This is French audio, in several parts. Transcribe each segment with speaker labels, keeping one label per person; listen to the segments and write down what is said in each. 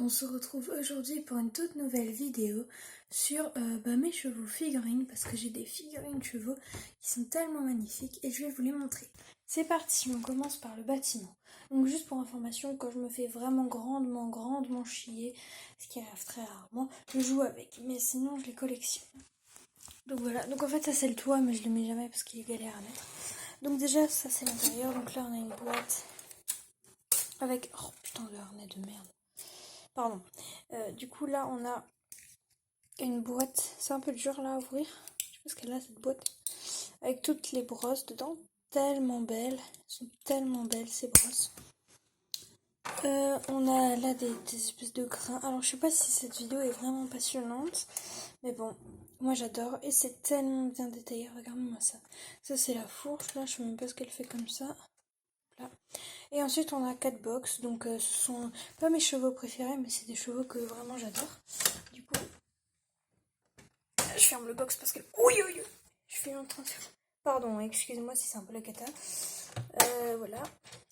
Speaker 1: on se retrouve aujourd'hui pour une toute nouvelle vidéo sur mes chevaux figurines parce que j'ai des figurines chevaux qui sont tellement magnifiques et je vais vous les montrer. C'est parti, on commence par le bâtiment. Donc juste pour information, quand je me fais vraiment grandement chier, ce qui arrive très rarement, je joue avec, mais sinon je les collectionne. Donc voilà, donc en fait ça c'est le toit mais je le mets jamais parce qu'il est galère à mettre. Donc déjà ça c'est l'intérieur, donc là on a une boîte avec... Oh putain de harnais de merde. Pardon. Du coup là on a une boîte, c'est un peu dur là à ouvrir. Je sais pas ce qu'elle a cette boîte. Avec toutes les brosses dedans, tellement belles. Elles sont tellement belles ces brosses. On a là des espèces de grains. Alors je sais pas si cette vidéo est vraiment passionnante. Mais bon, moi j'adore. Et c'est tellement bien détaillé. Regarde-moi ça. Ça c'est la fourche là, je sais même pas ce qu'elle fait comme ça. Là. Et ensuite on a 4 box, donc ce sont pas mes chevaux préférés, mais c'est des chevaux que vraiment j'adore. Du coup, je ferme le box parce que... Oui, je fais en train de faire... Pardon, excusez-moi si c'est un peu la cata. Voilà,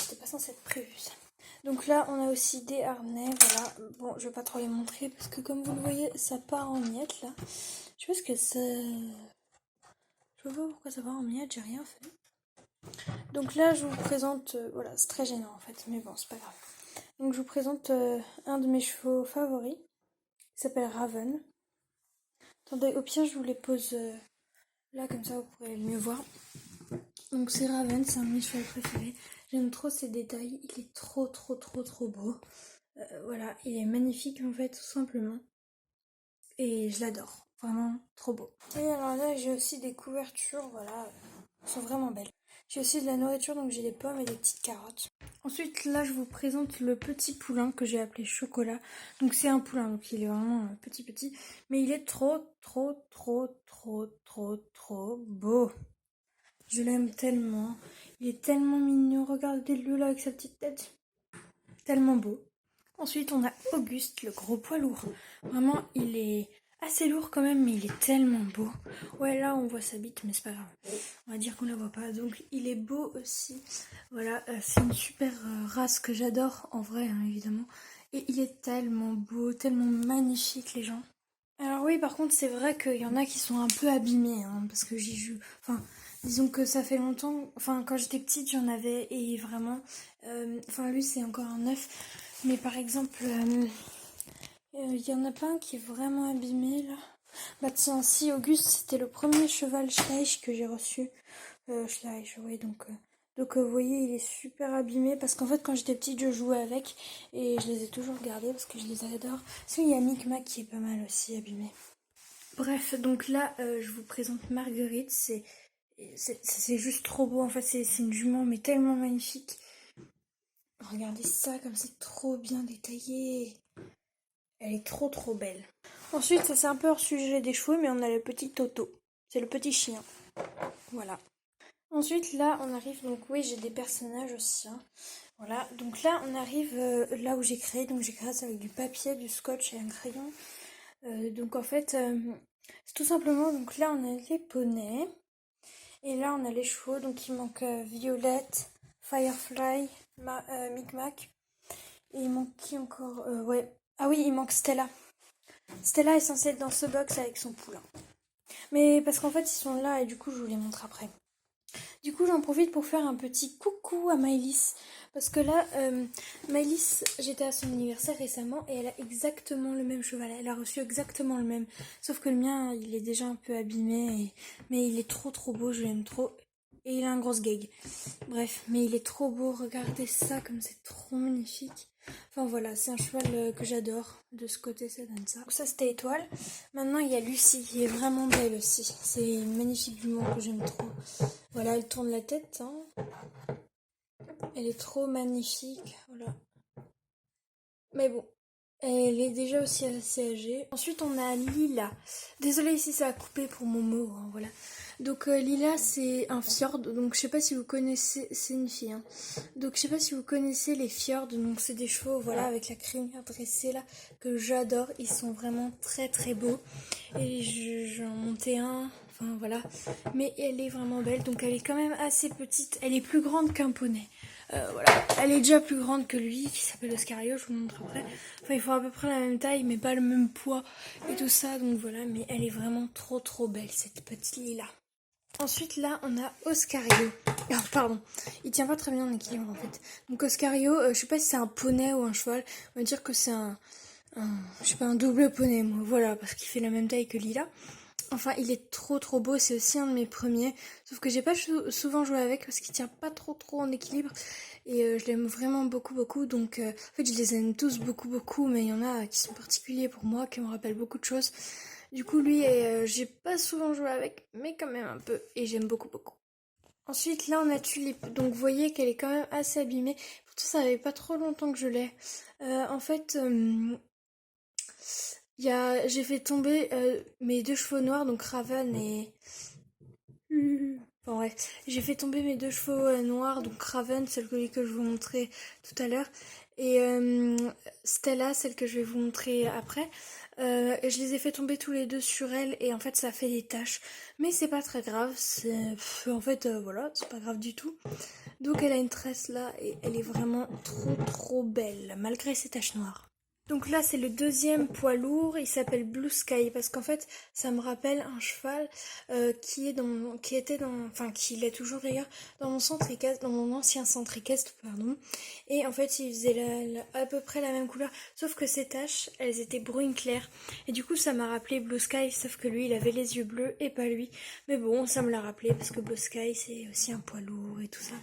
Speaker 1: c'était pas censé être prévu ça. Donc là on a aussi des harnais, voilà. Bon, je vais pas trop les montrer parce que comme vous le voyez, ça part en miettes là. Je sais pas ce que ça... Je vois pas pourquoi ça part en miettes, j'ai rien fait. Donc là, je vous présente, voilà, c'est très gênant en fait, mais bon, c'est pas grave. Donc je vous présente un de mes chevaux favoris, qui s'appelle Raven. Attendez, au pire, je vous les pose là, comme ça vous pourrez mieux voir. Donc c'est Raven, c'est un de mes chevaux préférés. J'aime trop ses détails, il est trop beau. Voilà, il est magnifique en fait, tout simplement. Et je l'adore, vraiment trop beau. Et alors là, j'ai aussi des couvertures, voilà, elles sont vraiment belles. J'ai aussi de la nourriture, donc j'ai des pommes et des petites carottes. Ensuite, là, je vous présente le petit poulain que j'ai appelé Chocolat. Donc c'est un poulain, donc il est vraiment petit, mais il est trop beau. Je l'aime tellement. Il est tellement mignon. Regardez-le là avec sa petite tête. Tellement beau. Ensuite, on a Auguste, le gros poids lourd. Vraiment, il est assez lourd quand même, mais il est tellement beau. Ouais, là, on voit sa bite, mais c'est pas grave. On va dire qu'on la voit pas. Donc, il est beau aussi. Voilà, c'est une super race que j'adore, en vrai, hein, évidemment. Et il est tellement beau, tellement magnifique, les gens. Alors oui, par contre, c'est vrai qu'il y en a qui sont un peu abîmés, hein, parce que j'y joue. Enfin, disons que ça fait longtemps. Enfin, quand j'étais petite, j'en avais et vraiment. Enfin, lui, c'est encore un neuf. Mais par exemple, il y en a pas un qui est vraiment abîmé là. Bah tiens, si Auguste, c'était le premier cheval Schleich que j'ai reçu. Schleich, oui, donc vous voyez, il est super abîmé parce qu'en fait, quand j'étais petite, je jouais avec et je les ai toujours gardés parce que je les adore. Parce qu'il y a Micmac qui est pas mal aussi abîmé. Bref, donc là, je vous présente Marguerite. C'est juste trop beau. En fait, c'est une jument, mais tellement magnifique. Regardez ça, comme c'est trop bien détaillé. Elle est trop belle. Ensuite, ça c'est un peu hors sujet des chevaux, mais on a le petit Toto. C'est le petit chien. Voilà. Ensuite, là, on arrive, donc oui, j'ai des personnages aussi. Hein. Voilà, donc là, on arrive là où j'ai créé. Donc j'ai créé ça avec du papier, du scotch et un crayon. Donc en fait, c'est tout simplement, donc là, on a les poneys. Et là, on a les chevaux. Donc il manque Violette, Firefly, Micmac. Et il manque qui encore ouais. Ah oui, il manque Stella. Stella est censée être dans ce box avec son poulain. Mais parce qu'en fait, ils sont là et du coup, je vous les montre après. Du coup, j'en profite pour faire un petit coucou à Maëlys. Parce que là, Maëlys, j'étais à son anniversaire récemment et elle a exactement le même cheval. Elle a reçu exactement le même. Sauf que le mien, il est déjà un peu abîmé. Mais il est trop beau, je l'aime trop. Et il a un gros gag. Bref, mais il est trop beau. Regardez ça, comme c'est trop magnifique. Enfin voilà, c'est un cheval que j'adore. De ce côté, ça donne ça. Donc ça, c'était Étoile. Maintenant, il y a Lucie qui est vraiment belle aussi. C'est une magnifique jument que j'aime trop. Voilà, elle tourne la tête. Hein. Elle est trop magnifique. Voilà. Mais bon, elle est déjà aussi assez âgée. Ensuite, on a Lila. Désolée si ça a coupé pour mon mot. Hein, voilà. Donc Lila, c'est un fjord. Donc je sais pas si vous connaissez, c'est une fille. Hein. Donc je sais pas si vous connaissez les fjords. Donc c'est des chevaux, voilà, avec la crinière dressée là que j'adore. Ils sont vraiment très beaux. Et j'en montais un. Enfin voilà. Mais elle est vraiment belle. Donc elle est quand même assez petite. Elle est plus grande qu'un poney. Voilà, elle est déjà plus grande que lui, qui s'appelle Oscario, je vous montre après. Enfin, ils font à peu près la même taille, mais pas le même poids et tout ça, donc voilà. Mais elle est vraiment trop belle, cette petite Lila. Ensuite, là, on a Oscario. Ah, pardon, il tient pas très bien en équilibre en fait. Donc Oscario, je sais pas si c'est un poney ou un cheval. On va dire que c'est je sais pas, un double poney, moi. Voilà, parce qu'il fait la même taille que Lila. Enfin, il est trop beau, c'est aussi un de mes premiers. Sauf que j'ai pas souvent joué avec parce qu'il tient pas trop en équilibre. Et je l'aime vraiment beaucoup. Donc, en fait, je les aime tous beaucoup. Mais il y en a qui sont particuliers pour moi, qui me rappellent beaucoup de choses. Du coup, lui, j'ai pas souvent joué avec, mais quand même un peu. Et j'aime beaucoup. Ensuite, là, on a Tulipe. Donc, vous voyez qu'elle est quand même assez abîmée. Pourtant, ça fait pas trop longtemps que je l'ai. En fait, j'ai fait tomber mes deux chevaux noirs, donc Raven et... Bon, bref, j'ai fait tomber mes deux chevaux noirs, donc Raven, celle que je vous montrais tout à l'heure, et Stella, celle que je vais vous montrer après. Et je les ai fait tomber tous les deux sur elle, et en fait, ça fait des taches. Mais c'est pas très grave, en fait, voilà, c'est pas grave du tout. Donc, elle a une tresse là, et elle est vraiment trop belle, malgré ses taches noires. Donc là, c'est le deuxième poids lourd. Il s'appelle Blue Sky parce qu'en fait, ça me rappelle un cheval qui l'est toujours d'ailleurs dans mon centre équestre, dans mon ancien centre équestre, pardon. Et en fait, il faisait à peu près la même couleur, sauf que ses taches, elles étaient brunes claires. Et du coup, ça m'a rappelé Blue Sky, sauf que lui, il avait les yeux bleus et pas lui. Mais bon, ça me l'a rappelé parce que Blue Sky, c'est aussi un poids lourd et tout ça.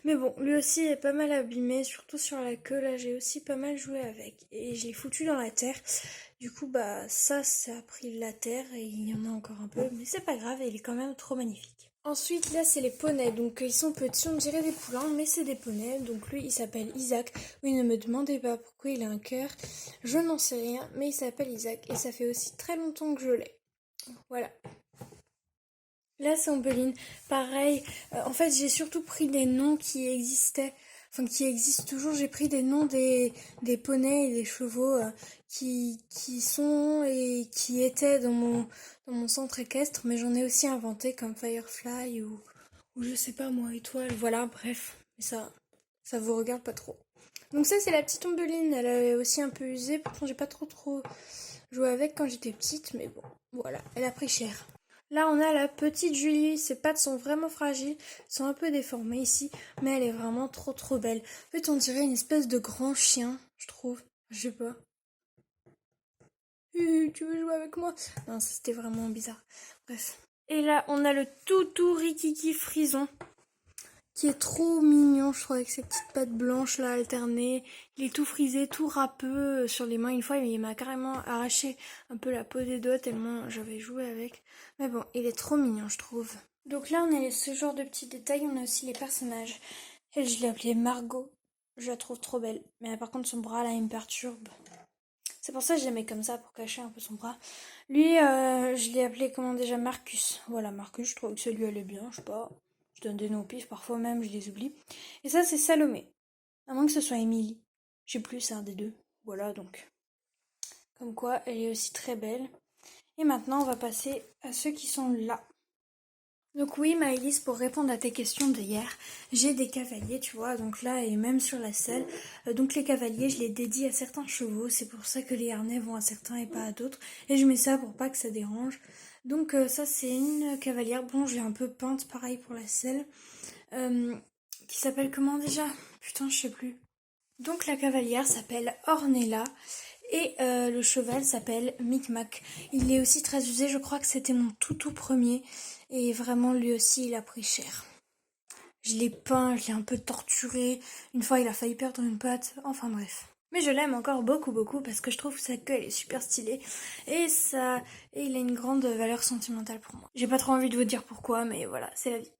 Speaker 1: Mais bon, lui aussi est pas mal abîmé, surtout sur la queue. Là, j'ai aussi pas mal joué avec. Et je l'ai foutu dans la terre. Du coup, bah, ça a pris de la terre et il y en a encore un peu. Mais c'est pas grave, il est quand même trop magnifique. Ensuite, là, c'est les poneys. Donc, ils sont petits, on dirait des poulains, mais c'est des poneys. Donc, lui, il s'appelle Isaac. Oui, ne me demandez pas pourquoi il a un cœur. Je n'en sais rien, mais il s'appelle Isaac. Et ça fait aussi très longtemps que je l'ai. Voilà. Là, c'est Ambeline. Pareil, en fait, j'ai surtout pris des noms qui existaient, enfin qui existent toujours. J'ai pris des noms des poneys et des chevaux qui sont et qui étaient dans mon centre équestre, mais j'en ai aussi inventé comme Firefly ou je sais pas moi, Étoile. Voilà, bref. Mais ça vous regarde pas trop. Donc ça, c'est la petite Ambeline. Elle est aussi un peu usée. Pourtant, j'ai pas trop joué avec quand j'étais petite, mais bon, voilà. Elle a pris cher. Là, on a la petite Julie. Ses pattes sont vraiment fragiles, sont un peu déformées ici, mais elle est vraiment trop belle. En fait, on dirait une espèce de grand chien, je trouve. Je sais pas. Tu veux jouer avec moi? Non, ça c'était vraiment bizarre. Bref. Et là, on a le tout Rikiki Frison, qui est trop mignon, je trouve, avec ses petites pattes blanches là alternées. Il est tout frisé, tout râpeux sur les mains. Une fois, il m'a carrément arraché un peu la peau des doigts tellement j'avais joué avec. Mais bon, il est trop mignon, je trouve. Donc là, on a ce genre de petits détails. On a aussi les personnages. Elle, je l'ai appelée Margot. Je la trouve trop belle. Mais par contre, son bras là, il me perturbe. C'est pour ça que je l'aimais comme ça, pour cacher un peu son bras. Lui, je l'ai appelé, comment déjà, Marcus. Voilà, Marcus, je trouve que ça lui allait bien, je sais pas. Je donne des noms au pif, parfois même, je les oublie. Et ça, c'est Salomé. À moins que ce soit Émilie. Je sais plus, c'est un des deux. Voilà, donc. Comme quoi, elle est aussi très belle. Et maintenant, on va passer à ceux qui sont là. Donc oui, Maëlys, pour répondre à tes questions d'hier, j'ai des cavaliers, tu vois, donc là, et même sur la selle. Donc les cavaliers, je les dédie à certains chevaux, c'est pour ça que les harnais vont à certains et pas à d'autres. Et je mets ça pour pas que ça dérange. Donc ça, c'est une cavalière, bon, j'ai un peu peinte, pareil pour la selle, qui s'appelle comment déjà? Putain, je sais plus. Donc la cavalière s'appelle Ornella. Et le cheval s'appelle Micmac. Il est aussi très usé, je crois que c'était mon tout premier. Et vraiment, lui aussi, il a pris cher. Je l'ai peint, je l'ai un peu torturé. Une fois, il a failli perdre une patte. Enfin bref. Mais je l'aime encore beaucoup parce que je trouve que sa queue, elle est super stylée. Et il a une grande valeur sentimentale pour moi. J'ai pas trop envie de vous dire pourquoi, mais voilà, c'est la vie.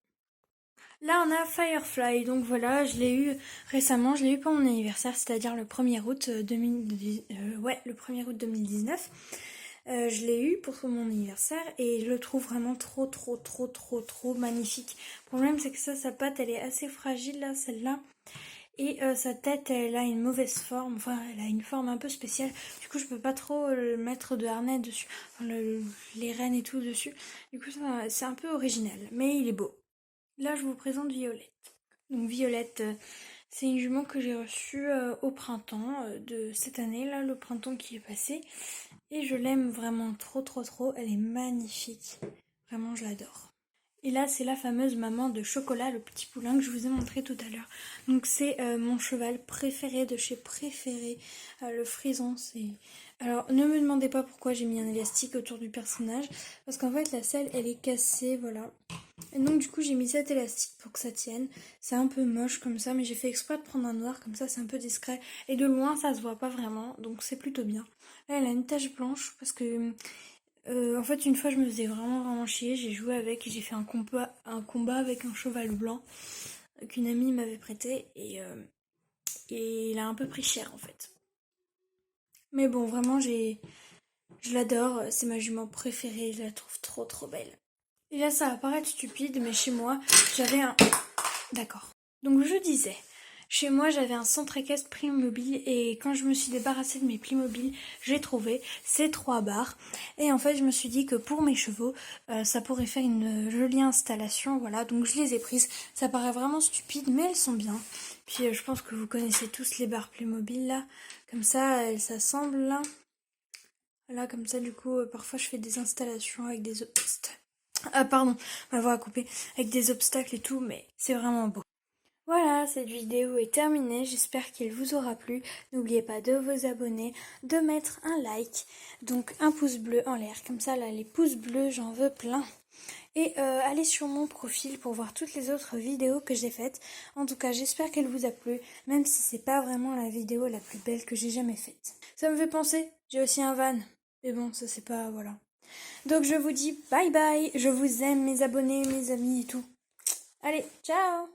Speaker 1: Là, on a Firefly, donc voilà, je l'ai eu récemment, je l'ai eu pour mon anniversaire, c'est-à-dire le 1er août 2019. Je l'ai eu pour mon anniversaire et je le trouve vraiment trop magnifique. Le problème, c'est que sa patte, elle est assez fragile, là, celle-là. Et sa tête, elle a une mauvaise forme, enfin, elle a une forme un peu spéciale. Du coup, je peux pas trop mettre de harnais dessus, enfin, les rênes et tout dessus. Du coup, c'est un peu original, mais il est beau. Là, je vous présente Violette. Donc Violette, C'est une jument que j'ai reçue au printemps de cette année, là, le printemps qui est passé. Et je l'aime vraiment trop trop trop, elle est magnifique. Vraiment, je l'adore. Et là, c'est la fameuse maman de Chocolat, le petit poulain que je vous ai montré tout à l'heure. Donc c'est mon cheval préféré de chez Préféré, le frison. Alors, ne me demandez pas pourquoi j'ai mis un élastique autour du personnage, parce qu'en fait, la selle, elle est cassée, voilà. Et donc du coup, j'ai mis cet élastique pour que ça tienne. C'est un peu moche comme ça, mais j'ai fait exprès de prendre un noir, comme ça c'est un peu discret. Et de loin, ça se voit pas vraiment, donc c'est plutôt bien. Là, elle a une tache blanche, parce que en fait, une fois, je me faisais vraiment chier. J'ai joué avec et j'ai fait un combat avec un cheval blanc qu'une amie m'avait prêté et il a un peu pris cher en fait. Mais bon, vraiment, je l'adore. C'est ma jument préférée. Je la trouve trop trop belle. Et là, ça va paraître stupide, mais chez moi, j'avais un. D'accord. Donc je disais, chez moi j'avais un centre équestre Playmobil et quand je me suis débarrassée de mes Playmobil, j'ai trouvé ces 3 barres. Et en fait je me suis dit que pour mes chevaux, ça pourrait faire une jolie installation, voilà, donc je les ai prises. Ça paraît vraiment stupide, mais elles sont bien. Puis je pense que vous connaissez tous les barres Playmobil là, comme ça elles s'assemblent là. Voilà, comme ça du coup, parfois je fais des installations avec des obstacles. Ah pardon, ma voix a coupé, avec des obstacles et tout, mais c'est vraiment beau. Voilà, cette vidéo est terminée, j'espère qu'elle vous aura plu. N'oubliez pas de vous abonner, de mettre un like, donc un pouce bleu en l'air, comme ça là les pouces bleus j'en veux plein. Et allez sur mon profil pour voir toutes les autres vidéos que j'ai faites. En tout cas j'espère qu'elle vous a plu, même si c'est pas vraiment la vidéo la plus belle que j'ai jamais faite. Ça me fait penser, j'ai aussi un van, mais bon ça c'est pas, voilà. Donc je vous dis bye bye, je vous aime mes abonnés, mes amis et tout. Allez, ciao!